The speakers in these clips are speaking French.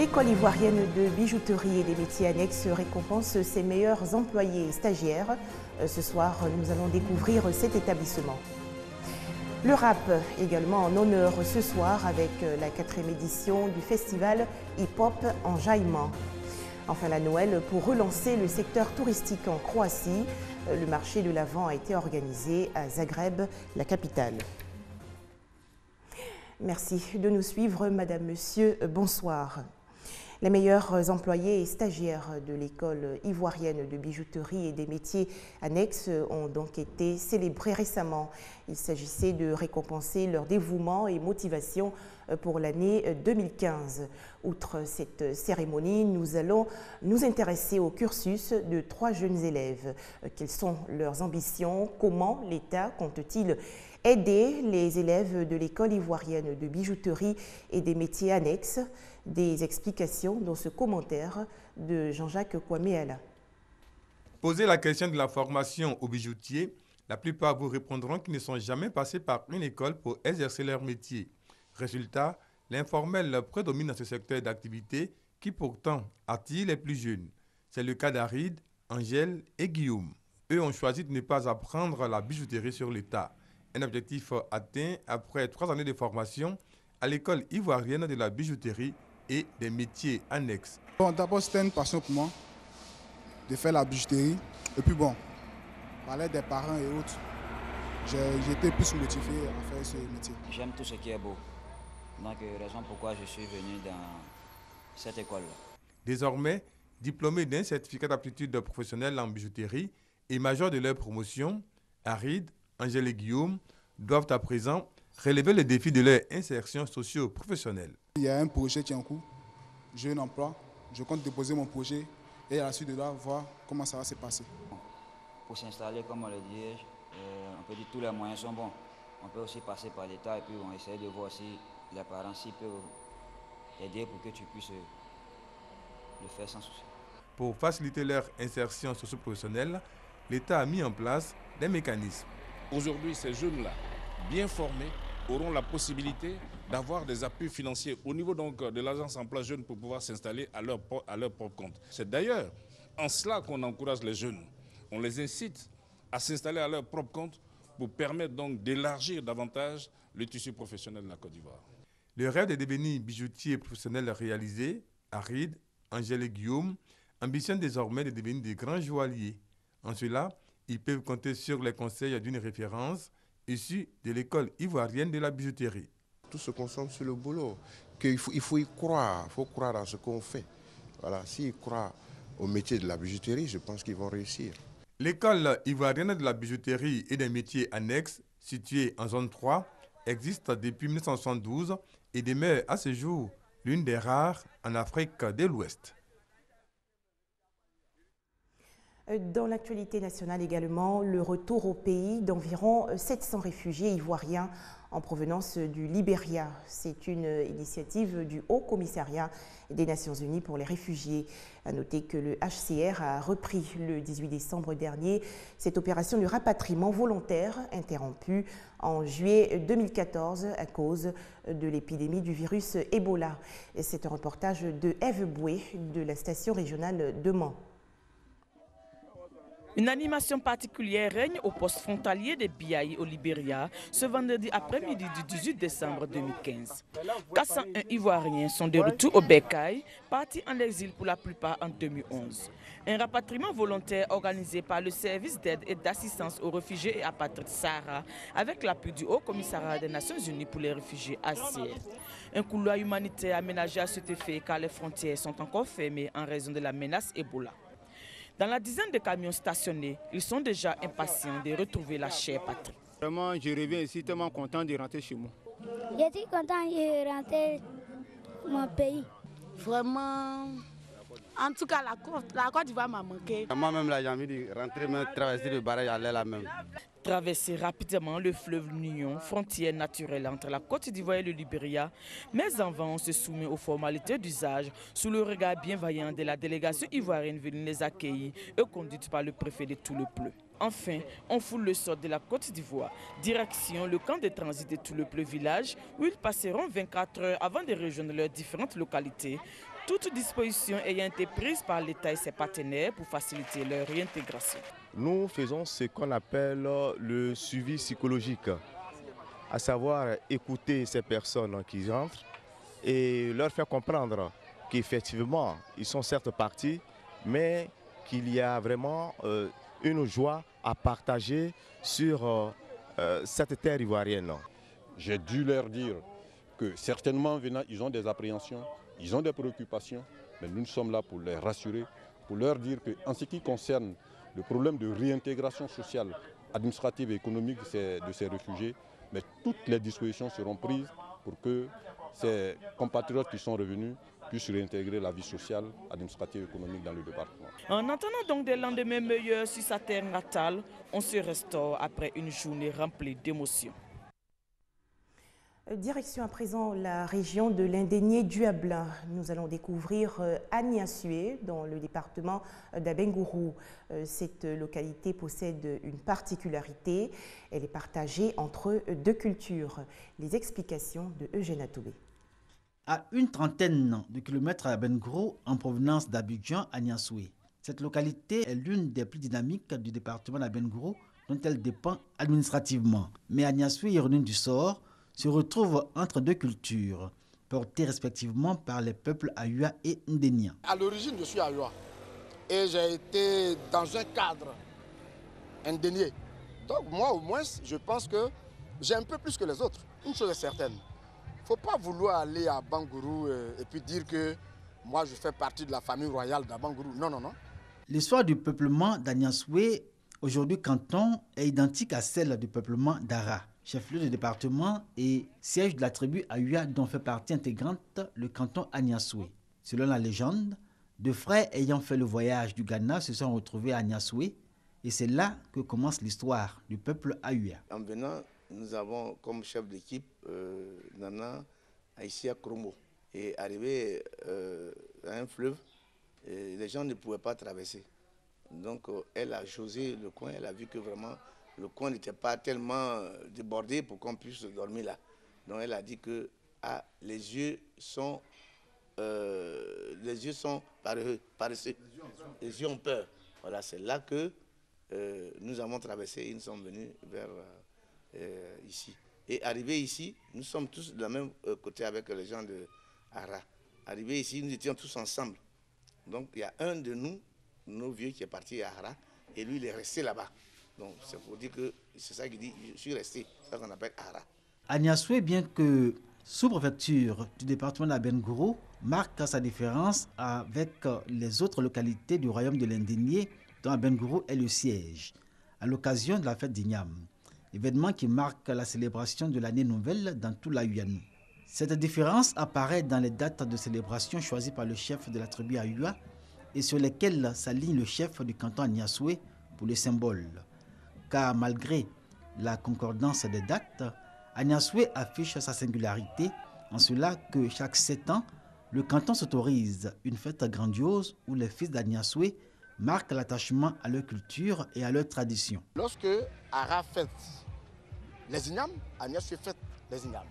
L'école ivoirienne de bijouterie et des métiers annexes récompense ses meilleurs employés et stagiaires. Ce soir, nous allons découvrir cet établissement. Le rap également en honneur ce soir avec la 4e édition du festival hip-hop Enjaillement. Enfin, la Noël pour relancer le secteur touristique en Croatie. Le marché de l'Avent a été organisé à Zagreb, la capitale. Merci de nous suivre, Madame, Monsieur, bonsoir. Les meilleurs employés et stagiaires de l'école ivoirienne de bijouterie et des métiers annexes ont donc été célébrés récemment. Il s'agissait de récompenser leur dévouement et motivation pour l'année 2015. Outre cette cérémonie, nous allons nous intéresser au cursus de 3 jeunes élèves. Quelles sont leurs ambitions? Comment l'État compte-t-il aider les élèves de l'école ivoirienne de bijouterie et des métiers annexes? Des explications dans ce commentaire de Jean-Jacques Kwame-Ala. Posez la question de la formation aux bijoutiers, la plupart vous répondront qu'ils ne sont jamais passés par une école pour exercer leur métier. Résultat, l'informel prédomine dans ce secteur d'activité qui pourtant attire les plus jeunes. C'est le cas d'Aride, Angèle et Guillaume. Eux ont choisi de ne pas apprendre la bijouterie sur l'État. Un objectif atteint après 3 années de formation à l'école ivoirienne de la bijouterie et des métiers annexes. Bon, d'abord, c'était une passion pour moi de faire la bijouterie. Et puis bon, parler des parents et autres, j'étais plus motivé à faire ce métier. J'aime tout ce qui est beau. Donc, raison pourquoi je suis venu dans cette école-là. Désormais, diplômés d'un certificat d'aptitude professionnelle en bijouterie et major de leur promotion, Aride, Angèle et Guillaume doivent à présent relever les défis de leur insertion socio-professionnelle. Il y a un projet qui est en cours, j'ai un emploi, je compte déposer mon projet et à la suite de là, voir comment ça va se passer. Pour s'installer, comme on le dit, on peut dire que tous les moyens sont bons. On peut aussi passer par l'État et puis on essaie de voir si les parents peuvent aider pour que tu puisses le faire sans souci. Pour faciliter leur insertion socio-professionnelle, l'État a mis en place des mécanismes. Aujourd'hui, ces jeunes-là, bien formés, auront la possibilité d'avoir des appuis financiers au niveau donc de l'agence emploi jeunes pour pouvoir s'installer à leur propre compte. C'est d'ailleurs en cela qu'on encourage les jeunes. On les incite à s'installer à leur propre compte pour permettre donc d'élargir davantage le tissu professionnel de la Côte d'Ivoire. Le rêve de devenir bijoutier professionnel réalisé, Aride, Angèle et Guillaume ambitionnent désormais de devenir des grands joailliers. En cela, ils peuvent compter sur les conseils d'une référence issue de l'école ivoirienne de la bijouterie. Tout se concentre sur le boulot, il faut y croire, il faut croire à ce qu'on fait. Voilà, s'ils croient au métier de la bijouterie, je pense qu'ils vont réussir. L'école ivoirienne de la bijouterie et des métiers annexes, située en zone 3, existe depuis 1972 et demeure à ce jour l'une des rares en Afrique de l'Ouest. Dans l'actualité nationale également, le retour au pays d'environ 700 réfugiés ivoiriens en provenance du Libéria. C'est une initiative du Haut Commissariat des Nations Unies pour les réfugiés. À noter que le HCR a repris le 18 décembre dernier cette opération de rapatriement volontaire interrompue en juillet 2014 à cause de l'épidémie du virus Ebola. C'est un reportage de Ève Boué de la station régionale de Mans. Une animation particulière règne au poste frontalier de Biaï au Libéria ce vendredi après-midi du 18 décembre 2015. 401 Ivoiriens sont de retour au Bécaye, partis en exil pour la plupart en 2011. Un rapatriement volontaire organisé par le service d'aide et d'assistance aux réfugiés et apatrides Sahara avec l'appui du Haut Commissariat des Nations Unies pour les réfugiés HCR. Un couloir humanitaire aménagé à cet effet car les frontières sont encore fermées en raison de la menace Ebola. Dans la dizaine de camions stationnés, ils sont déjà impatients de retrouver la chère patrie. Vraiment, je reviens ici tellement content de rentrer chez moi. Je suis content de rentrer mon pays. Vraiment, en tout cas, la Côte d'Ivoire m'a manqué. Moi-même, j'ai envie de rentrer, même traverser le barrage, aller là-même. Traverser rapidement le fleuve Nignon, frontière naturelle entre la Côte d'Ivoire et le Libéria, mais avant on se soumet aux formalités d'usage sous le regard bienveillant de la délégation ivoirienne venue les accueillir et conduite par le préfet de Toulepleu. Enfin, on foule le sort de la Côte d'Ivoire, direction le camp de transit de Toulepleu village où ils passeront 24 heures avant de rejoindre leurs différentes localités Toute disposition ayant été prise par l'État et ses partenaires pour faciliter leur réintégration. Nous faisons ce qu'on appelle le suivi psychologique, à savoir écouter ces personnes qui entrent et leur faire comprendre qu'effectivement, ils sont certes partis, mais qu'il y a vraiment une joie à partager sur cette terre ivoirienne. J'ai dû leur dire que certainement venant, ils ont des appréhensions, ils ont des préoccupations, mais nous sommes là pour les rassurer, pour leur dire qu'en ce qui concerne le problème de réintégration sociale, administrative et économique de ces réfugiés, mais toutes les dispositions seront prises pour que ces compatriotes qui sont revenus puissent réintégrer la vie sociale, administrative et économique dans le département. En attendant donc des lendemains meilleurs sur sa terre natale, on se restaure après une journée remplie d'émotions. Direction à présent la région de l'Indénié-Duablin. Nous allons découvrir Agnassoué dans le département d'Abengourou. Cette localité possède une particularité. Elle est partagée entre deux cultures. Les explications de Eugène Atoubé. À une trentaine de kilomètres à Abengourou, en provenance d'Abidjan, Agnassoué. Cette localité est l'une des plus dynamiques du département d'Abengourou, dont elle dépend administrativement. Mais Agnassoué, ironie du sort, se retrouve entre deux cultures, portées respectivement par les peuples Ayua et Ndénia. À l'origine, je suis Ayua et j'ai été dans un cadre indénié. Donc moi, au moins, je pense que j'ai un peu plus que les autres. Une chose est certaine, il ne faut pas vouloir aller à Bangourou et puis dire que moi, je fais partie de la famille royale d'Abangourou. Non, non, non. L'histoire du peuplement d'Agnassoué, aujourd'hui canton, est identique à celle du peuplement d'Ara, chef-lieu du département et siège de la tribu Ayua dont fait partie intégrante le canton Agnassoué. Selon la légende, deux frères ayant fait le voyage du Ghana se sont retrouvés à Agnassoué et c'est là que commence l'histoire du peuple Ayua. En venant, nous avons comme chef d'équipe Nana Aïssia Kromo. Et arrivé à un fleuve, les gens ne pouvaient pas traverser. Donc elle a josé le coin, elle a vu que vraiment le coin n'était pas tellement débordé pour qu'on puisse dormir là. Donc elle a dit que les yeux sont paresseux, les yeux ont peur. Voilà, c'est là que nous avons traversé et nous sommes venus vers ici. Et arrivé ici, nous sommes tous de la même côté avec les gens de Ara. Arrivé ici, nous étions tous ensemble. Donc il y a un de nous, nos vieux, qui est parti à Ara et lui il est resté là-bas. Donc c'est pour dire que c'est ça qu'il dit, je suis resté, c'est ça qu'on appelle Ara. Agnassoué, bien que sous-préfecture du département d'Abengourou, marque sa différence avec les autres localités du royaume de l'Indénié dont Abengourou est le siège, à l'occasion de la fête d'Ignam, événement qui marque la célébration de l'année nouvelle dans tout l'Ayuanou. Cette différence apparaît dans les dates de célébration choisies par le chef de la tribu Ayua et sur lesquelles s'aligne le chef du canton Agnassoué pour le symbole. Car malgré la concordance des dates, Agnassoué affiche sa singularité en cela que chaque 7 ans, le canton s'autorise une fête grandiose où les fils d'Agnassoué marquent l'attachement à leur culture et à leur tradition. Lorsque Ara fête les Ignam, Agnassoué fête les Ignam.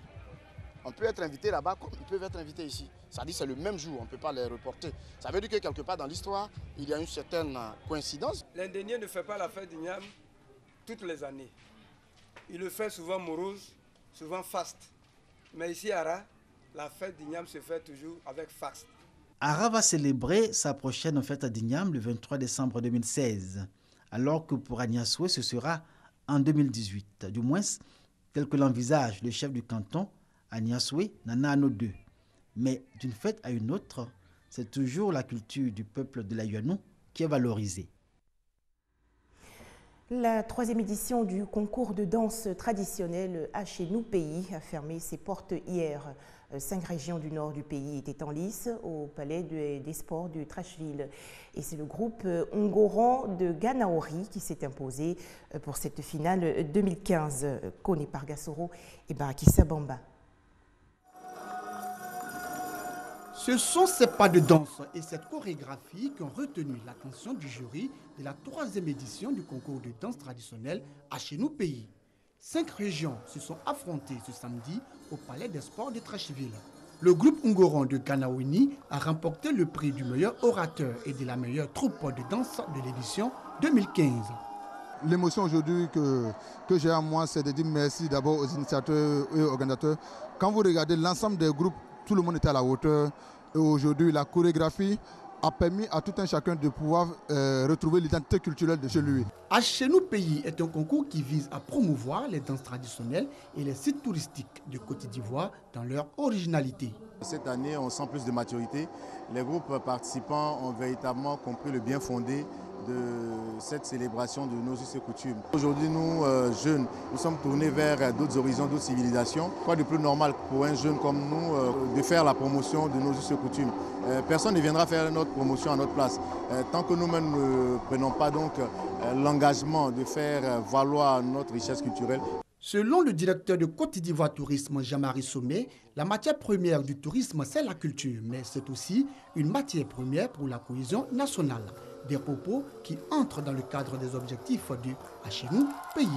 On peut être invité là-bas comme ils peuvent être invités ici. Ça dit c'est le même jour, on ne peut pas les reporter. Ça veut dire que quelque part dans l'histoire, il y a une certaine coïncidence. L'Indénié ne fait pas la fête d'Ignam toutes les années. Il le fait souvent morose, souvent faste. Mais ici à Ara, la fête d'Ignam se fait toujours avec faste. Ara va célébrer sa prochaine fête d'Ignam le 23 décembre 2016, alors que pour Agnassoué ce sera en 2018. Du moins, tel que l'envisage le chef du canton, Agnassoué Nana Ano 2. Mais d'une fête à une autre, c'est toujours la culture du peuple de l'Ayuanou qui est valorisée. La 3e édition du concours de danse traditionnelle Achenou Pays a fermé ses portes hier. 5 régions du nord du pays étaient en lice au palais des sports de Trashville. Et c'est le groupe Ongoran de Ganaori qui s'est imposé pour cette finale 2015. Kone Pargasoro et Barakissa Bamba. Ce sont ces pas de danse et cette chorégraphie qui ont retenu l'attention du jury de la 3e édition du concours de danse traditionnelle Achenou Pays. 5 régions se sont affrontées ce samedi au Palais des Sports de Trashville. Le groupe Ungoron de Kanawini a remporté le prix du meilleur orateur et de la meilleure troupe de danse de l'édition 2015. L'émotion aujourd'hui que j'ai à moi, c'est de dire merci d'abord aux initiateurs et aux organisateurs. Quand vous regardez l'ensemble des groupes, tout le monde était à la hauteur. Et aujourd'hui, la chorégraphie a permis à tout un chacun de pouvoir retrouver l'identité culturelle de chez lui. Achenou Pays est un concours qui vise à promouvoir les danses traditionnelles et les sites touristiques de Côte d'Ivoire dans leur originalité. Cette année, on sent plus de maturité. Les groupes participants ont véritablement compris le bien fondé de cette célébration de nos us et coutumes. Aujourd'hui, nous, jeunes, nous sommes tournés vers d'autres horizons, d'autres civilisations. Quoi de plus normal pour un jeune comme nous de faire la promotion de nos us et coutumes. Personne ne viendra faire notre promotion à notre place. Tant que nous-mêmes ne prenons pas donc l'engagement de faire valoir notre richesse culturelle. Selon le directeur de Côte d'Ivoire Tourisme, Jean-Marie Sommet, la matière première du tourisme, c'est la culture, mais c'est aussi une matière première pour la cohésion nationale. Des propos qui entrent dans le cadre des objectifs du Achenou Pays.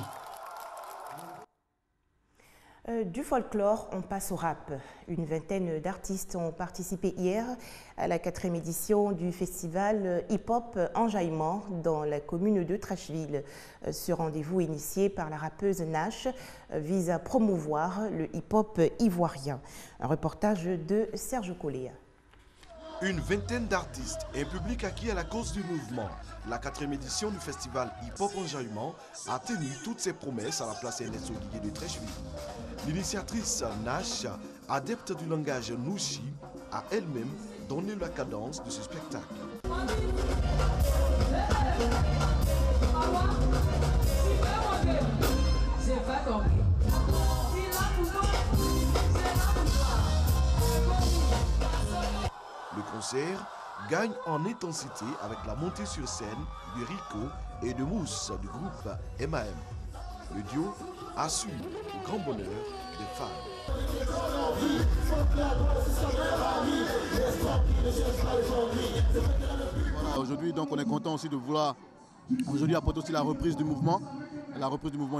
Du folklore, on passe au rap. Une vingtaine d'artistes ont participé hier à la 4e édition du festival hip-hop Enjaillement dans la commune de Trashville. Ce rendez-vous initié par la rappeuse Nash vise à promouvoir le hip-hop ivoirien. Un reportage de Serge Coléa. Une vingtaine d'artistes et un public acquis à la cause du mouvement. La 4e édition du festival hip-hop Enjaillement a tenu toutes ses promesses à la place Ernest Oguier de Trashville. L'initiatrice Nash, adepte du langage Nouchi, a elle-même donné la cadence de ce spectacle. Le concert gagne en intensité avec la montée sur scène de Rico et de Mousse du groupe MAM. Le duo assure le grand bonheur des fans. Aujourd'hui, donc, on est content aussi de vouloir aujourd'hui apporter aussi la reprise du mouvement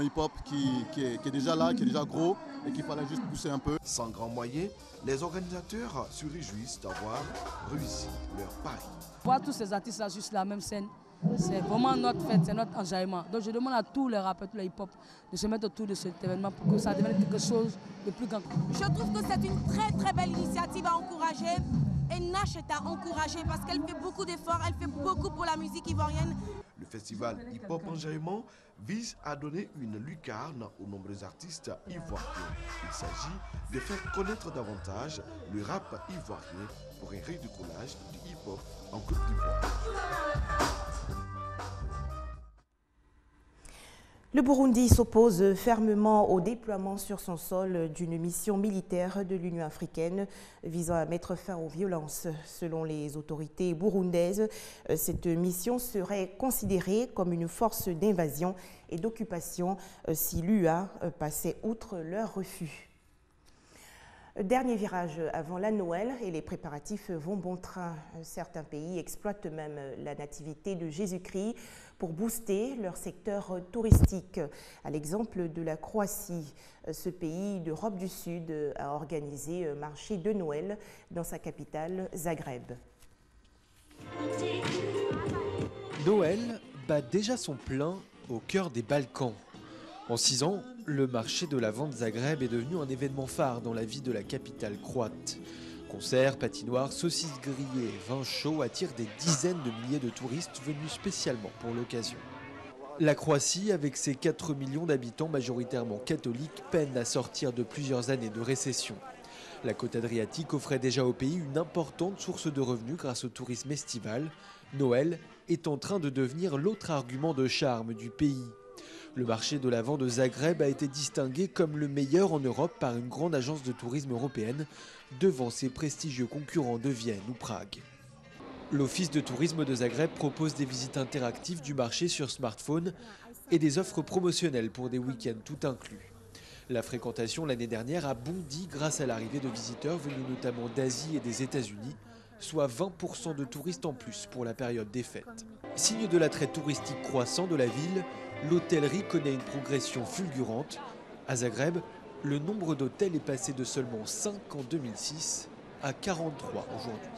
hip-hop qui est déjà là, qui est déjà gros et qu'il fallait juste pousser un peu. Sans grands moyens, les organisateurs se réjouissent d'avoir réussi leur pari. Voir tous ces artistes-là juste sur la même scène, c'est vraiment notre fête, c'est notre enjaillement. Donc je demande à tous les rappeurs, tous les hip-hop de se mettre autour de cet événement pour que ça devienne quelque chose de plus grand. Je trouve que c'est une très très belle initiative à encourager. Et Nash est à encourager parce qu'elle fait beaucoup d'efforts, elle fait beaucoup pour la musique ivoirienne. Le festival hip-hop Enjaillement vise à donner une lucarne aux nombreux artistes ivoiriens. Il s'agit de faire connaître davantage le rap ivoirien pour un redécollage du hip-hop en Côte d'Ivoire. Le Burundi s'oppose fermement au déploiement sur son sol d'une mission militaire de l'Union africaine visant à mettre fin aux violences. Selon les autorités burundaises, cette mission serait considérée comme une force d'invasion et d'occupation si l'UA passait outre leur refus. Dernier virage avant la Noël et les préparatifs vont bon train. Certains pays exploitent même la nativité de Jésus-Christ pour booster leur secteur touristique. À l'exemple de la Croatie, ce pays d'Europe du Sud a organisé un marché de Noël dans sa capitale, Zagreb. Noël bat déjà son plein au cœur des Balkans. En 6 ans, le marché de la vente Zagreb est devenu un événement phare dans la vie de la capitale croate. Concerts, patinoires, saucisses grillées et vins chauds attirent des dizaines de milliers de touristes venus spécialement pour l'occasion. La Croatie, avec ses 4 millions d'habitants majoritairement catholiques, peine à sortir de plusieurs années de récession. La côte adriatique offrait déjà au pays une importante source de revenus grâce au tourisme estival. Noël est en train de devenir l'autre argument de charme du pays. Le marché de l'Avent de Zagreb a été distingué comme le meilleur en Europe par une grande agence de tourisme européenne, devant ses prestigieux concurrents de Vienne ou Prague. L'Office de tourisme de Zagreb propose des visites interactives du marché sur smartphone et des offres promotionnelles pour des week-ends tout inclus. La fréquentation l'année dernière a bondi grâce à l'arrivée de visiteurs venus notamment d'Asie et des États-Unis, soit 20% de touristes en plus pour la période des fêtes. Signe de l'attrait touristique croissant de la ville, l'hôtellerie connaît une progression fulgurante. À Zagreb, le nombre d'hôtels est passé de seulement 5 en 2006 à 43 aujourd'hui.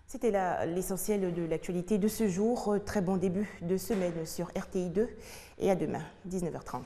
C'était là l'essentiel de l'actualité de ce jour. Très bon début de semaine sur RTI 2 et à demain, 19h30.